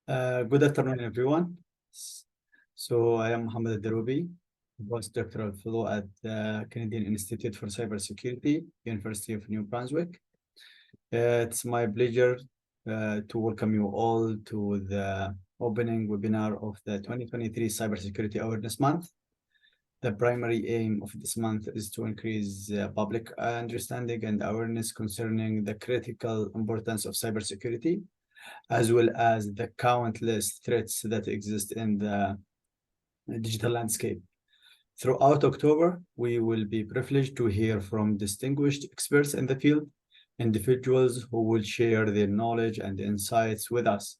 Good afternoon, everyone. So I am Mohammed Al-Darwbi, postdoctoral fellow at the Canadian Institute for Cyber Security, University of New Brunswick. It's my pleasure to welcome you all to the opening webinar of the 2023 Cybersecurity Awareness Month. The primary aim of this month is to increase public understanding and awareness concerning the critical importance of cybersecurity, as well as the countless threats that exist in the digital landscape. Throughout October, we will be privileged to hear from distinguished experts in the field, individuals who will share their knowledge and insights with us.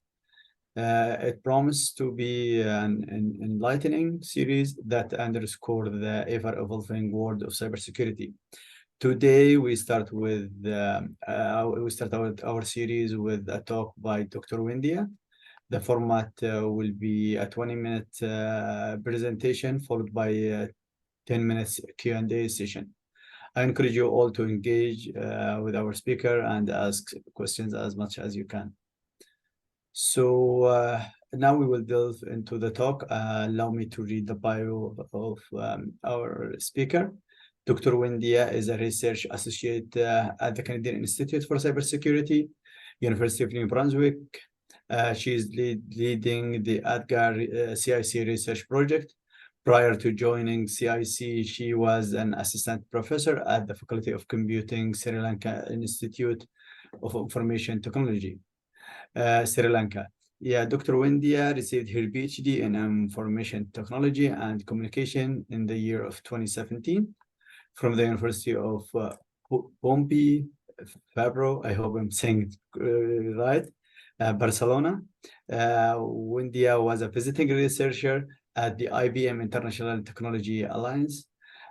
It promises to be an enlightening series that underscore the ever-evolving world of cybersecurity. Today, we start our series with a talk by Dr. Windhya. The format will be a 20-minute presentation followed by a 10 minutes Q&A session. I encourage you all to engage with our speaker and ask questions as much as you can. So now we will delve into the talk. Allow me to read the bio of our speaker. Dr. Windhya is a research associate at the Canadian Institute for Cyber Security, University of New Brunswick. She is leading the ADGAR CIC research project. Prior to joining CIC, she was an assistant professor at the Faculty of Computing, Sri Lanka Institute of Information Technology, Sri Lanka. Dr. Windhya received her PhD in Information Technology and Communication in the year of 2017 from the University of Pompey Fabro. I hope I'm saying it right. Barcelona. Windhya was a visiting researcher at the IBM International Technology Alliance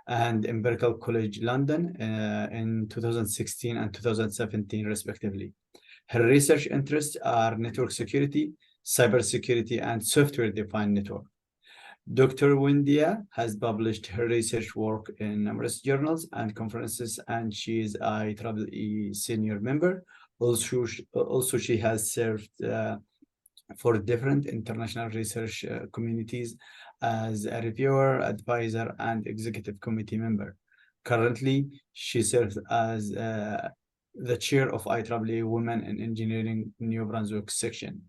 and Imperial College London in 2016 and 2017, respectively. Her research interests are network security, cybersecurity, and software-defined network. Dr. Windhya has published her research work in numerous journals and conferences, and she is a IEEE senior member. Also, she has served for different international research communities as a reviewer, advisor, and executive committee member. Currently, she serves as the chair of IEEE Women in Engineering New Brunswick section.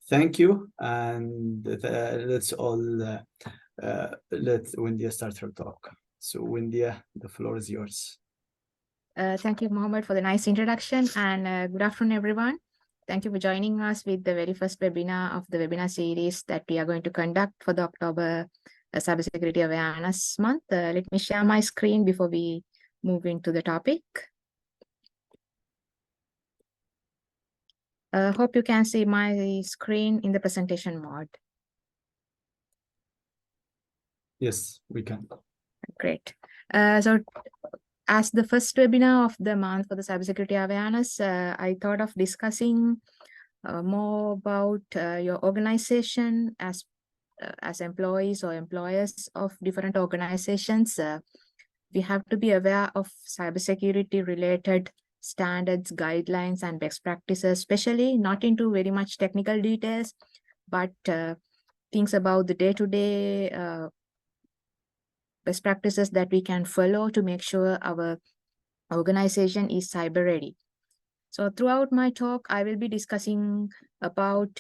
Thank you, and let's all let Windhya start her talk. So Windhya, the floor is yours. Thank you, Mohammed, for the nice introduction, and good afternoon, everyone. Thank you for joining us with the very first webinar of the webinar series that we are going to conduct for the October Cybersecurity Awareness Month. Let me share my screen before we move into the topic. Hope you can see my screen in the presentation mode. Yes, we can. Great. So as the first webinar of the month for the cybersecurity awareness, I thought of discussing more about your organization as employees or employers of different organizations. We have to be aware of cybersecurity related standards, guidelines, and best practices, especially not into very much technical details, but things about the day-to-day best practices that we can follow to make sure our organization is cyber ready. So throughout my talk, I will be discussing about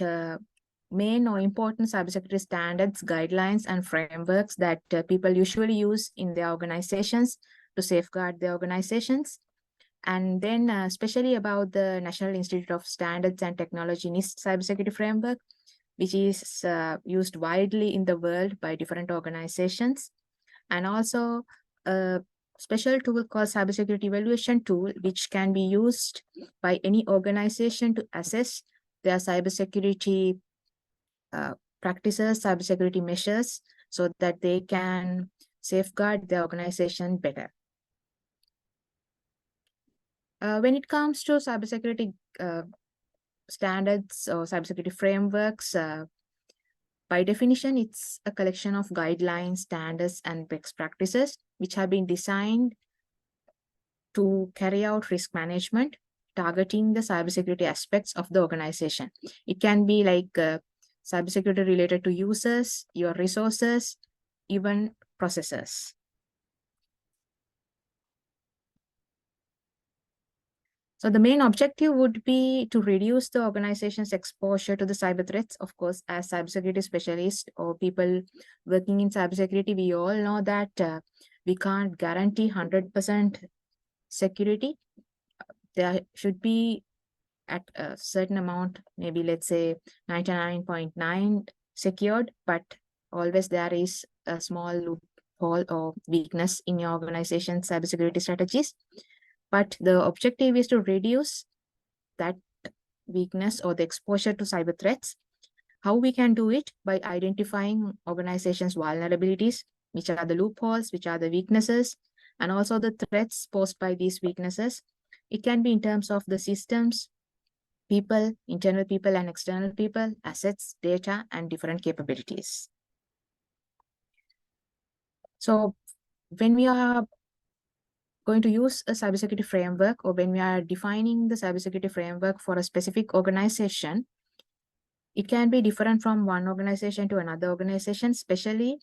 main or important cybersecurity standards, guidelines, and frameworks that people usually use in their organizations to safeguard their organizations. And then especially about the National Institute of Standards and Technology NIST Cyber Security Framework, which is used widely in the world by different organizations. And also a special tool called Cybersecurity Evaluation Tool, which can be used by any organization to assess their cybersecurity practices, cybersecurity measures, so that they can safeguard their organization better. When it comes to cybersecurity standards or cybersecurity frameworks, by definition, it's a collection of guidelines, standards, and best practices which have been designed to carry out risk management, targeting the cybersecurity aspects of the organization. It can be like cybersecurity related to users, your resources, even processes. So the main objective would be to reduce the organization's exposure to the cyber threats. Of course, as cybersecurity specialists or people working in cybersecurity, we all know that we can't guarantee 100% security. There should be at a certain amount, maybe let's say 99.9 secured, but always there is a small loophole or weakness in your organization's cybersecurity strategies. But the objective is to reduce that weakness or the exposure to cyber threats. How we can do it? By identifying organizations' vulnerabilities, which are the loopholes, which are the weaknesses, and also the threats posed by these weaknesses. It can be in terms of the systems, people, internal people and external people, assets, data, and different capabilities. So when we are going to use a cybersecurity framework, or when we are defining the cybersecurity framework for a specific organization, it can be different from one organization to another organization, especially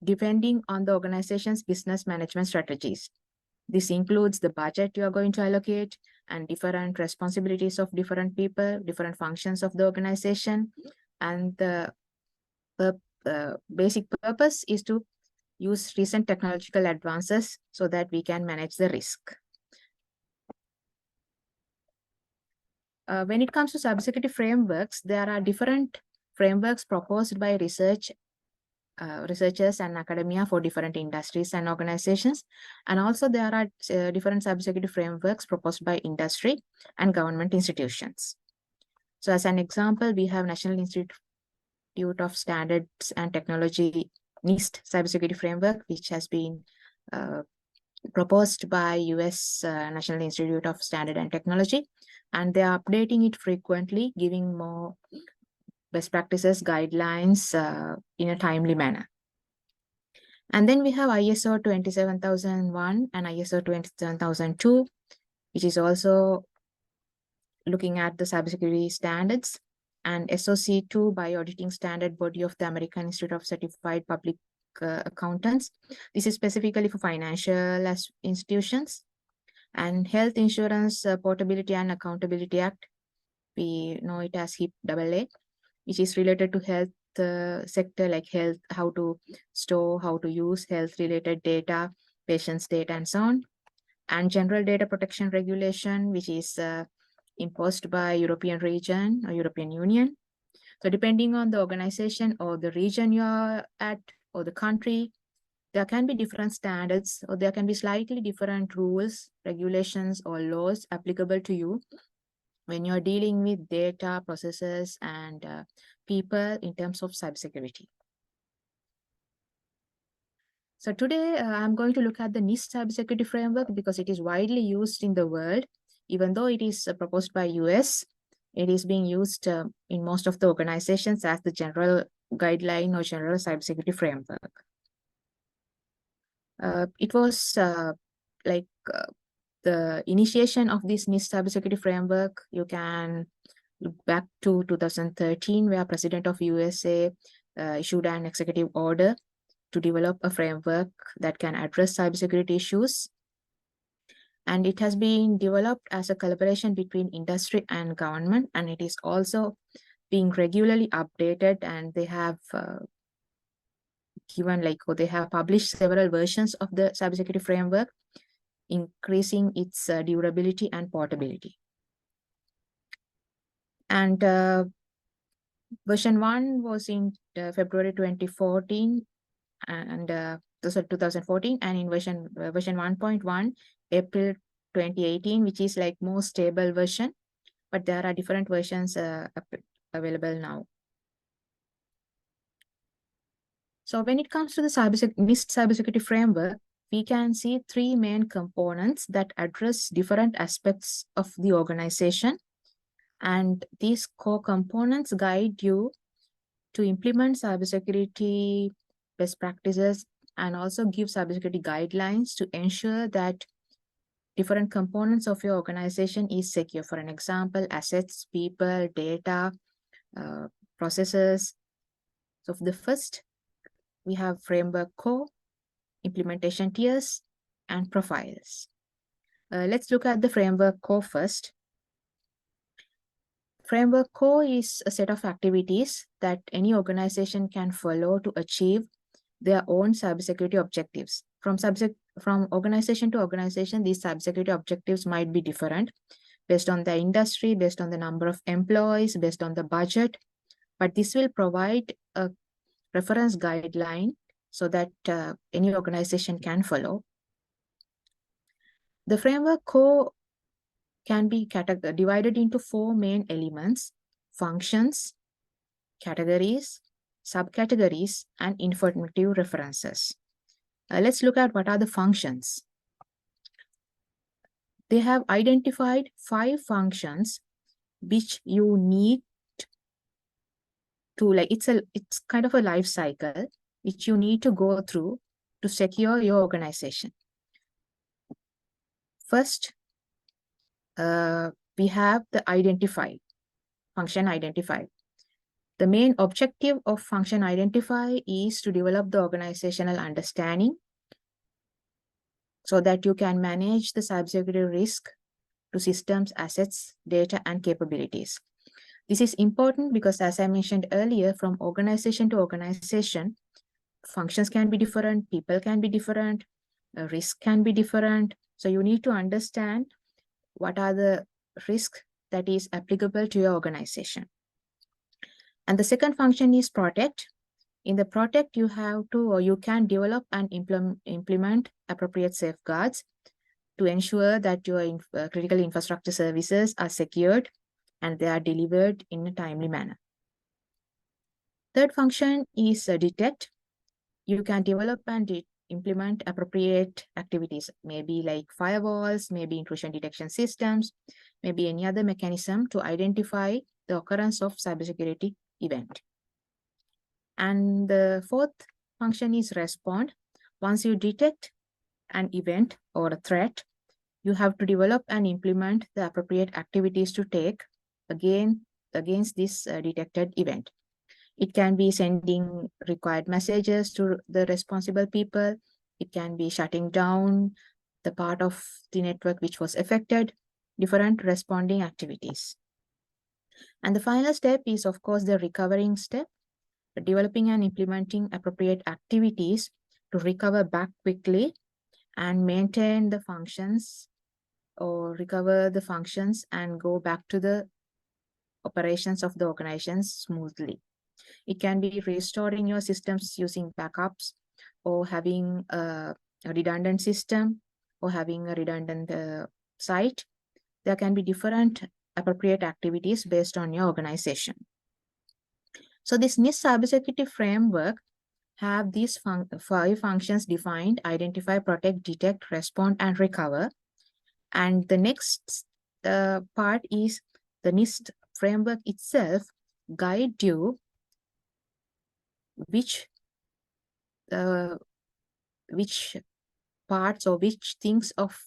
depending on the organization's business management strategies. This includes the budget you are going to allocate and different responsibilities of different people, different functions of the organization. And the basic purpose is to use recent technological advances so that we can manage the risk. When it comes to cybersecurity frameworks, there are different frameworks proposed by researchers and academia for different industries and organizations. And also there are different cybersecurity frameworks proposed by industry and government institutions. So as an example, we have National Institute of Standards and Technology, NIST Cybersecurity Framework, which has been proposed by US National Institute of Standard and Technology, and they are updating it frequently, giving more best practices, guidelines in a timely manner. And then we have ISO 27001 and ISO 27002, which is also looking at the cybersecurity standards, and SOC2 by auditing standard body of the American Institute of Certified Public Accountants. This is specifically for financial institutions. And Health Insurance Portability and Accountability Act, we know it as HIP-AA, which is related to health sector, like health, how to store, how to use health-related data, patients' data, and so on. And General Data Protection Regulation, which is imposed by European region or European Union. So depending on the organization or the region you are at or the country, there can be different standards, or there can be slightly different rules, regulations, or laws applicable to you when you're dealing with data, processes, and people in terms of cybersecurity. So today I'm going to look at the NIST Cybersecurity Framework because it is widely used in the world. Even though it is proposed by US, it is being used in most of the organizations as the general guideline or general cybersecurity framework. It was the initiation of this NIST cybersecurity framework. You can look back to 2013, where President of USA issued an executive order to develop a framework that can address cybersecurity issues. And it has been developed as a collaboration between industry and government, and it is also being regularly updated, and they have they have published several versions of the cybersecurity framework, increasing its durability and portability. And version 1 was in February 2014 and 2014, and in version 1.1, April 2018, which is like more stable version, but there are different versions available now. So when it comes to the NIST cybersecurity framework, we can see three main components that address different aspects of the organization. And these core components guide you to implement cybersecurity best practices and also give cybersecurity guidelines to ensure that different components of your organization is secure. For an example, assets, people, data, processes. So for the first, we have framework core, implementation tiers, and profiles. Let's look at the framework core first. Framework core is a set of activities that any organization can follow to achieve their own cybersecurity objectives. From organization to organization, these cybersecurity objectives might be different based on the industry, based on the number of employees, based on the budget, but this will provide a reference guideline so that any organization can follow. The framework core can be divided into 4 main elements: functions, categories, subcategories, and informative references. Let's look at what are the functions. They have identified 5 functions which you need to, like, it's kind of a life cycle which you need to go through to secure your organization. First, we have the function identify. The main objective of function identify is to develop the organizational understanding so that you can manage the cybersecurity risk to systems, assets, data, and capabilities. This is important because, as I mentioned earlier, from organization to organization, functions can be different, people can be different, risk can be different. So you need to understand what are the risks that is applicable to your organization. And the second function is protect. In the protect, you have to, or you can develop and implement appropriate safeguards to ensure that your critical infrastructure services are secured and they are delivered in a timely manner. Third function is detect. You can develop and implement appropriate activities, maybe like firewalls, maybe intrusion detection systems, maybe any other mechanism to identify the occurrence of cybersecurity event. And the fourth function is respond. Once you detect an event or a threat, you have to develop and implement the appropriate activities to take against this detected event. It can be sending required messages to the responsible people. It can be shutting down the part of the network which was affected, different responding activities. And the final step is, of course, the recovering step, developing and implementing appropriate activities to recover back quickly and maintain the functions, or recover the functions and go back to the operations of the organization smoothly. It can be restoring your systems using backups, or having a redundant system, or having a redundant site. There can be different appropriate activities based on your organization. So this NIST Cybersecurity Framework have these 5 functions defined: identify, protect, detect, respond, and recover. And the next part is the NIST framework itself guide you which parts or which things of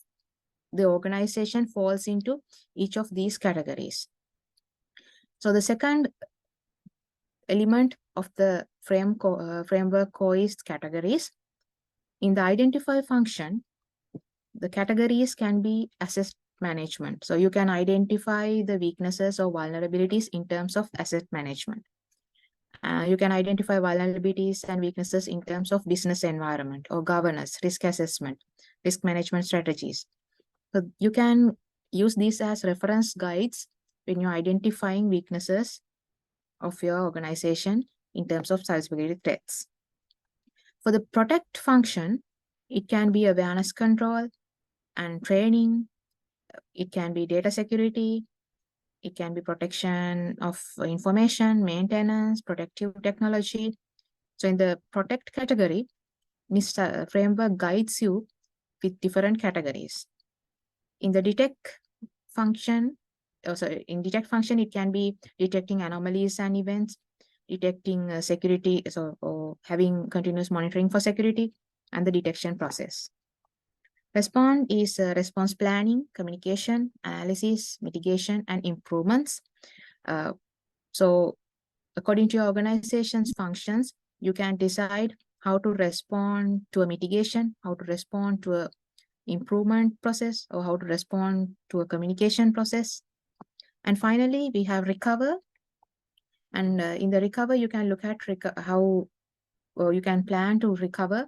the organization falls into each of these categories. So the second element of the framework core is categories. In the identify function, the categories can be asset management. So you can identify the weaknesses or vulnerabilities in terms of asset management. You can identify vulnerabilities and weaknesses in terms of business environment or governance, risk assessment, risk management strategies. So you can use these as reference guides when you're identifying weaknesses of your organization in terms of cybersecurity threats. For the protect function, it can be awareness control and training. It can be data security. It can be protection of information, maintenance, protective technology. So in the protect category, NIST framework guides you with different categories. In the detect function, in detect function, it can be detecting anomalies and events, detecting security, or having continuous monitoring for security, and the detection process. Respond is response planning, communication, analysis, mitigation, and improvements. So according to your organization's functions, you can decide how to respond to a mitigation, how to respond to a improvement process, or how to respond to a communication process. And finally, we have recover. And in the recover, you can look at how you can plan to recover,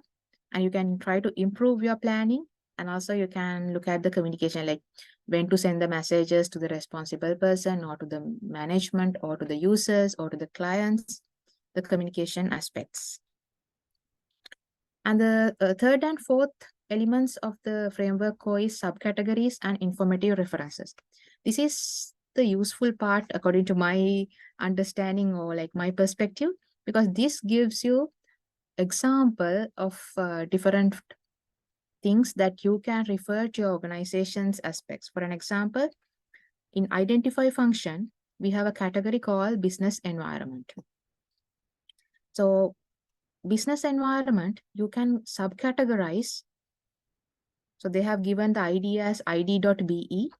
and you can try to improve your planning. And also you can look at the communication, like when to send the messages to the responsible person, or to the management, or to the users, or to the clients, the communication aspects. And the third and fourth elements of the framework core is subcategories and informative references. This is the useful part according to my understanding, or like my perspective, because this gives you example of different things that you can refer to your organization's aspects. For an example, in identify function, we have a category called business environment. So business environment, you can subcategorize. So they have given the ID as id.be,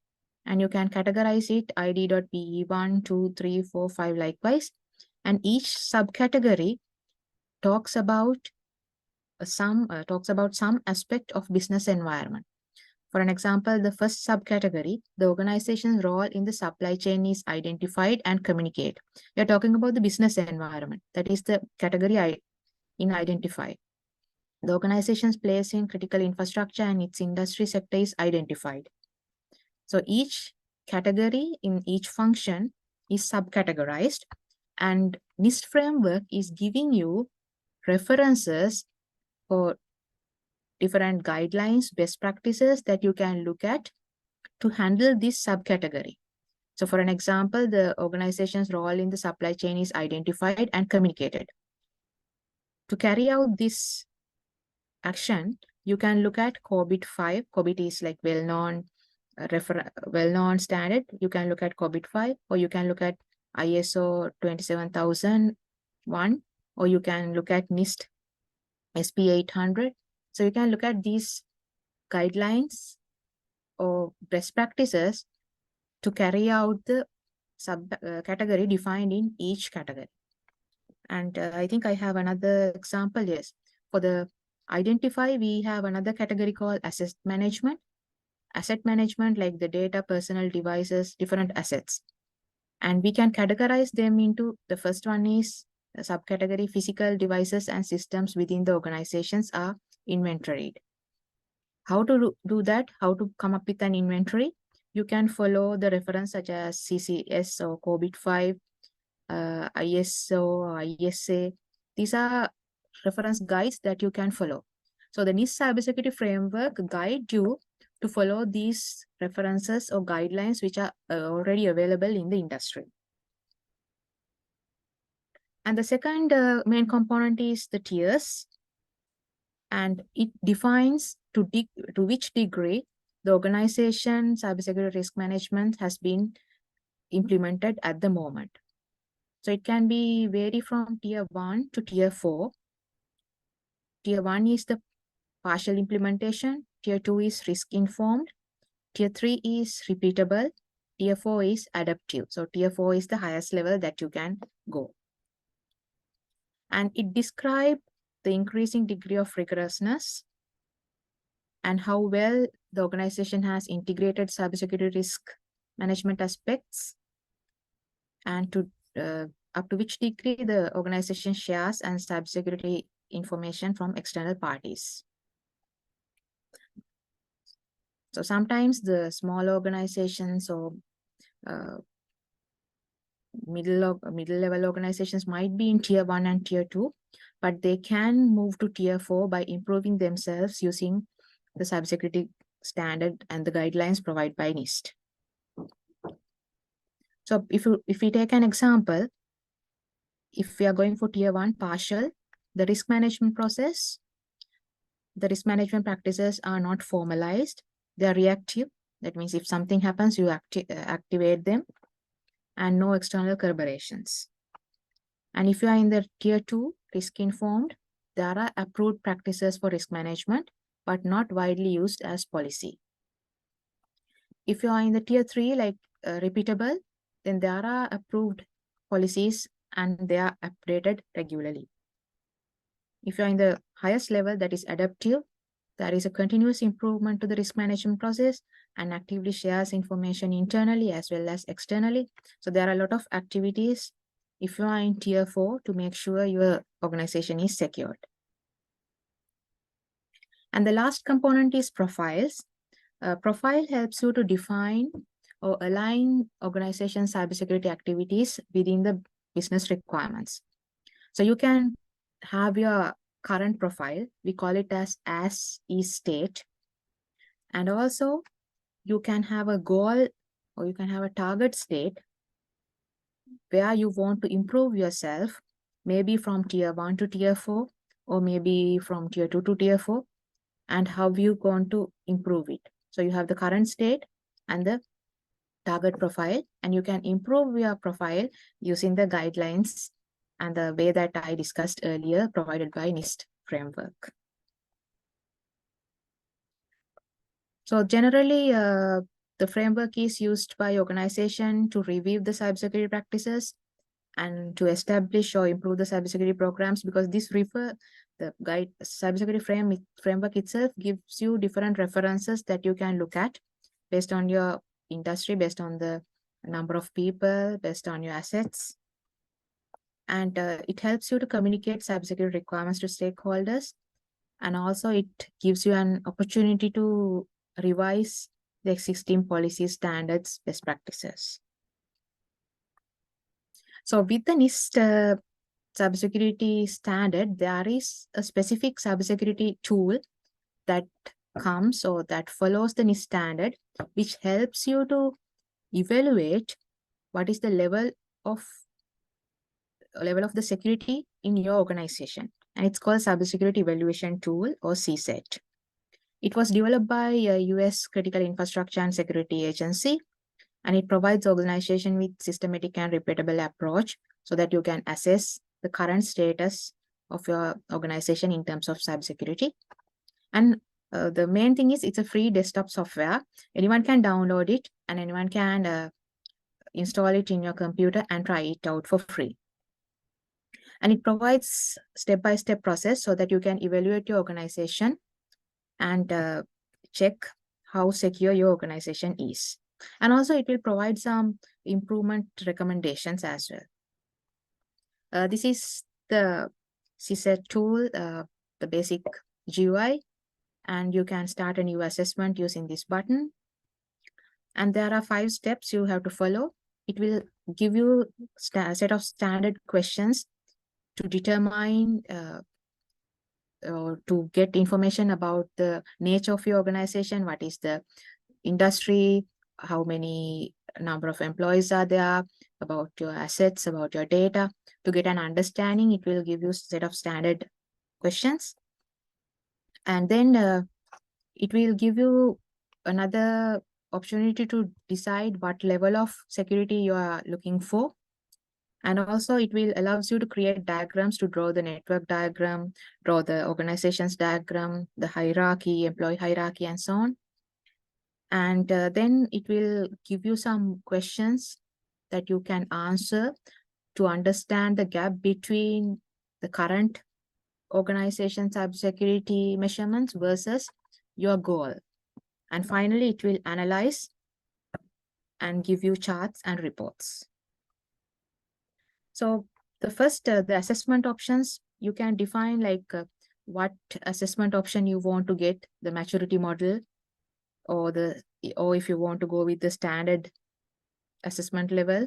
and you can categorize it id.be 1, 2, 3, 4, 5 likewise. And each subcategory talks about some aspect of business environment. For an example, the first subcategory, the organization's role in the supply chain is identified and communicate. We are talking about the business environment. That is the category in identify. The organization's place in critical infrastructure and its industry sector is identified. So each category in each function is subcategorized, and NIST framework is giving you references for different guidelines, best practices that you can look at to handle this subcategory. So for an example, the organization's role in the supply chain is identified and communicated. To carry out this action, you can look at COBIT 5. COBIT is like well-known standard. You can look at COBIT 5, or you can look at ISO 27001, or you can look at NIST SP 800. So you can look at these guidelines or best practices to carry out the category defined in each category. And I think I have another example. Yes, for the identify, we have another category called asset management. Asset management, like the data, personal devices, different assets. And we can categorize them into, the first one is the subcategory physical devices and systems within the organizations are inventoried. How to do that? How to come up with an inventory? You can follow the reference such as CCS or COBIT 5, ISO or ISA. These are reference guides that you can follow. So the NIST Cybersecurity Framework guide you to follow these references or guidelines which are already available in the industry. And the second main component is the tiers. And it defines to which degree the organization cybersecurity risk management has been implemented at the moment. So it can be vary from tier 1 to tier 4. Tier 1 is the partial implementation. Tier 2 is risk informed. Tier 3 is repeatable. Tier 4 is adaptive. So tier 4 is the highest level that you can go. And it describes the increasing degree of rigorousness and how well the organization has integrated cybersecurity risk management aspects, and to up to which degree the organization shares and cybersecurity information from external parties. So sometimes the small organizations or middle level organizations might be in tier 1 and tier 2, but they can move to tier 4 by improving themselves using the cybersecurity standard and the guidelines provided by NIST. So if we take an example, if we are going for tier 1 partial, the risk management process, the risk management practices are not formalized. They are reactive. That means if something happens, you activate them, and no external corroborations. And if you are in the tier 2 risk informed, there are approved practices for risk management, but not widely used as policy. If you are in the tier 3, like repeatable, then there are approved policies and they are updated regularly. If you're in the highest level, that is adaptive, there is a continuous improvement to the risk management process and actively shares information internally as well as externally. So there are a lot of activities if you are in tier 4 to make sure your organization is secured. And the last component is profiles. Profile helps you to define or align organization cybersecurity activities within the business requirements. So you can have your current profile, we call it as is state. And also you can have a goal or you can have a target state where you want to improve yourself, maybe from tier 1 to tier 4, or maybe from tier 2 to tier 4, and how you going to improve it. So you have the current state and the target profile, and you can improve your profile using the guidelines and the way that I discussed earlier provided by NIST framework. So generally, the framework is used by organization to review the cybersecurity practices and to establish or improve the cybersecurity programs, because this cybersecurity framework itself gives you different references that you can look at based on your industry, based on the number of people, based on your assets. And it helps you to communicate cybersecurity requirements to stakeholders. And also it gives you an opportunity to revise the existing policy standards, best practices. So with the NIST cybersecurity standard, there is a specific cybersecurity tool that comes or that follows the NIST standard, which helps you to evaluate what is the level of the security in your organization. And it's called Cybersecurity Evaluation Tool, or CSET. It was developed by US Critical Infrastructure and Security Agency, and it provides organization with systematic and repeatable approach so that you can assess the current status of your organization in terms of cybersecurity. And the main thing is it's a free desktop software. Anyone can download it and anyone can install it in your computer and try it out for free. And it provides step-by-step process so that you can evaluate your organization and check how secure your organization is. And also it will provide some improvement recommendations as well. This is the CSET tool, the basic GUI, and you can start a new assessment using this button. And there are 5 steps you have to follow. It will give you a set of standard questions to determine or to get information about the nature of your organization, what is the industry, how many number of employees are there, about your assets, about your data. To get an understanding, it will give you a set of standard questions. And then it will give you another opportunity to decide what level of security you are looking for. And also it will allows you to create diagrams to draw the network diagram, draw the organization's diagram, the hierarchy, employee hierarchy, and so on. And then it will give you some questions that you can answer to understand the gap between the current organization cybersecurity measurements versus your goal. And finally, it will analyze and give you charts and reports. So the first, the assessment options, you can define like what assessment option you want to get, the maturity model, or if you want to go with the standard assessment level,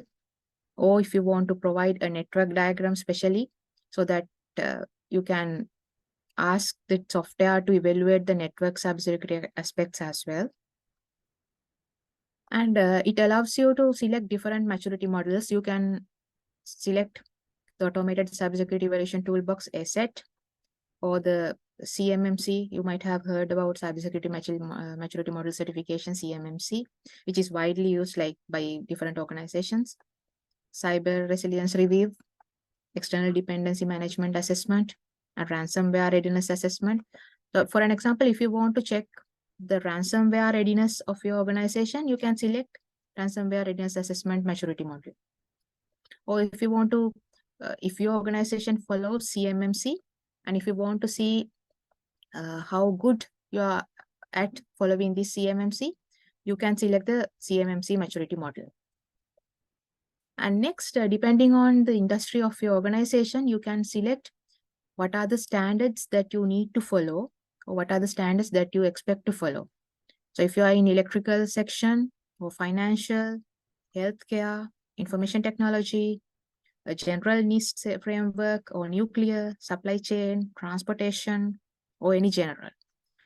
or if you want to provide a network diagram specially, so that you can ask the software to evaluate the network cybersecurity aspects as well. And it allows you to select different maturity models. You can select the Automated Cybersecurity Evaluation Toolbox ASET, or the CMMC. You might have heard about Cybersecurity Maturity Model Certification, CMMC, which is widely used like by different organizations. Cyber Resilience Review, External Dependency Management Assessment, and Ransomware Readiness Assessment. So for an example, if you want to check the ransomware readiness of your organization, you can select Ransomware Readiness Assessment Maturity Model. Or if you want to if your organization follows CMMC, and if you want to see how good you are at following this CMMC, you can select the CMMC maturity model. And next, depending on the industry of your organization, you can select what are the standards that you need to follow, or what are the standards that you expect to follow. So if you are in electrical section, or financial, healthcare, information technology, a general NIST framework, or nuclear, supply chain, transportation, or any general.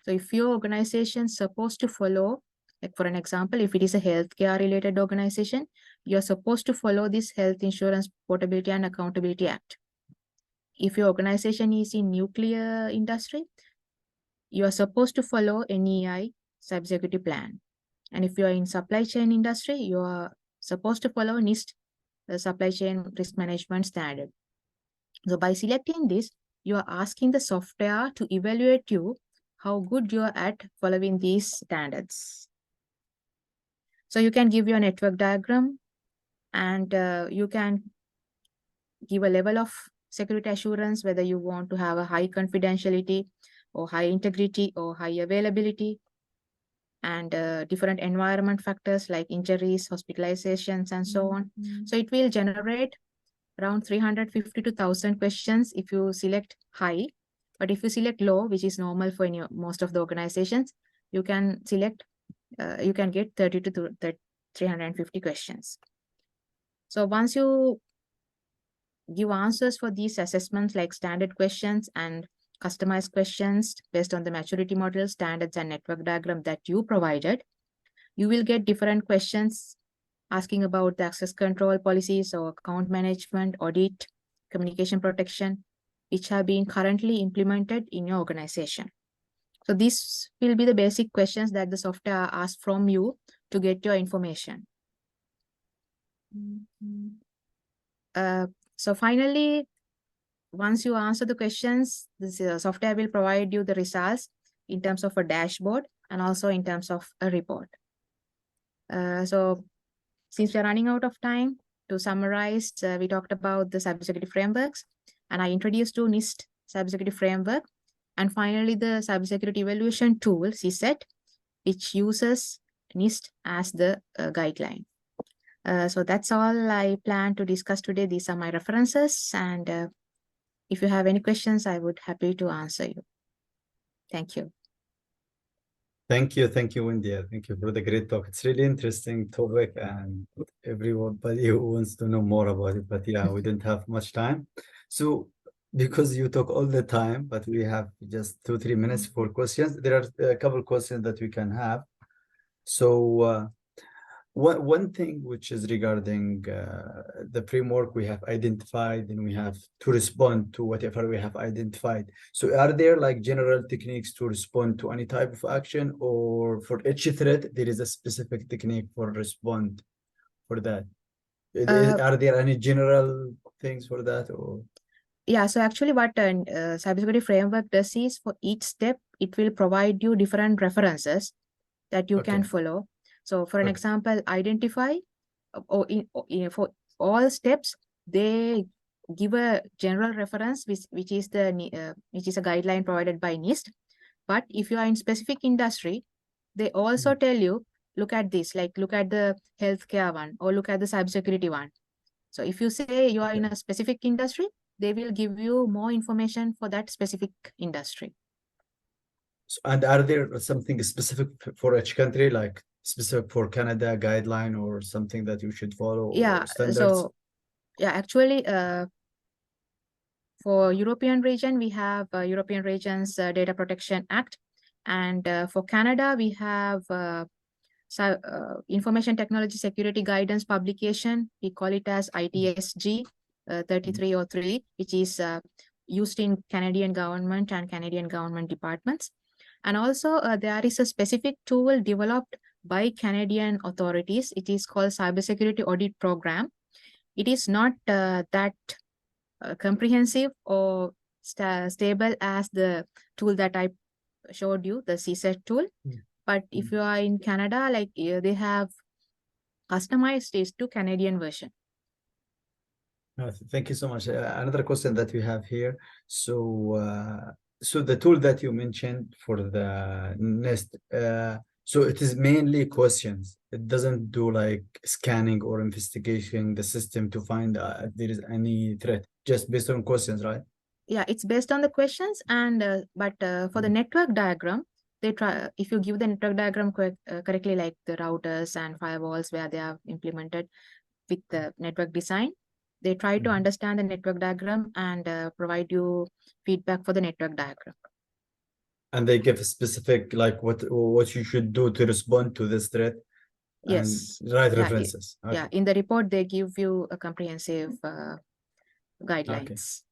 So if your organization is supposed to follow, like for an example, if it is a healthcare related organization, you're supposed to follow this Health Insurance Portability and Accountability Act. If your organization is in nuclear industry, you are supposed to follow NEI Cybersecurity Plan. And if you are in supply chain industry, you are supposed to follow NIST, the Supply Chain Risk Management Standard. So by selecting this, you are asking the software to evaluate you how good you are at following these standards. So you can give your network diagram, and you can give a level of security assurance, whether you want to have a high confidentiality or high integrity or high availability, and different environment factors like injuries, hospitalizations, and so on. So it will generate around 350 to 1,000 questions if you select high. But if you select low, which is normal for most of the organizations, you can select, you can get 30 to 350 questions. So once you give answers for these assessments, like standard questions and customized questions based on the maturity model, standards, and network diagram that you provided, you will get different questions asking about the access control policies or account management, audit, communication protection, which have been currently implemented in your organization. So this will be the basic questions that the software asks from you to get your information. So finally, once you answer the questions, the software will provide you the results in terms of a dashboard and also in terms of a report. So since we're running out of time, to summarize, we talked about the cybersecurity frameworks, and I introduced to NIST Cybersecurity Framework, and finally the cybersecurity evaluation tool, CSET, which uses NIST as the guideline. So that's all I plan to discuss today. These are my references, and if you have any questions, I would happy to answer you. Thank you. Thank you, Windhya. Thank you for the great talk. It's really interesting topic, and everybody who wants to know more about it. But yeah, we didn't have much time. So because you talk all the time, but we have just 2-3 minutes for questions. There are a couple of questions that we can have. So one thing which is regarding the framework we have identified, and we have to respond to whatever we have identified. So are there like general techniques to respond to any type of action, or for each threat there is a specific technique for respond for that? Are there any general things for that, or? Yeah, so actually what cybersecurity framework does is, for each step, it will provide you different references that you can follow. So for an example, identify, for all steps, they give a general reference, which is a guideline provided by NIST. But if you are in specific industry, they also tell you, look at this, like look at the healthcare one, or look at the cybersecurity one. So if you say you are in a specific industry, they will give you more information for that specific industry. And are there something specific for each country, like specific for Canada guideline or something that you should follow? Yeah, or standards? So yeah, actually, for European region, we have European Regions Data Protection Act. And for Canada, we have Information Technology Security Guidance Publication. We call it as ITSG 3303, which is used in Canadian government and Canadian government departments. And also there is a specific tool developed by Canadian authorities. It is called Cybersecurity Audit Program. It is not that comprehensive or stable as the tool that I showed you, the CSET tool. But if you are in Canada, like they have customized it to Canadian version. Thank you so much. Another question that we have here. So the tool that you mentioned for the NIST, so it is mainly questions. It doesn't do like scanning or investigating the system to find if there is any threat, just based on questions, right? Yeah, it's based on the questions, and for the network diagram, they try, if you give the network diagram correctly, like the routers and firewalls where they are implemented with the network design, they try to Mhm. understand the network diagram and provide you feedback for the network diagram. And they give a specific like what you should do to respond to this threat and Yes. write Yeah, references. yeah. Okay. In the report, they give you a comprehensive Okay. guidelines.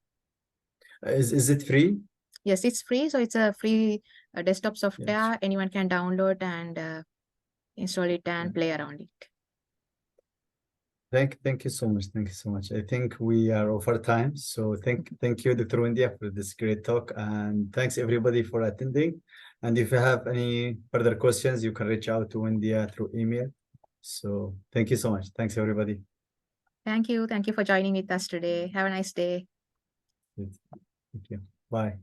Is it free? Yes, it's free. So it's a free desktop Yes. software. Anyone can download and install it and play around it. Thank you so much. Thank you so much. I think we are over time. So thank you, Dr. Windhya, for this great talk. And thanks everybody for attending. And if you have any further questions, you can reach out to Windhya through email. So thank you so much. Thanks everybody. Thank you. Thank you for joining with us today. Have a nice day. Thank you. Bye.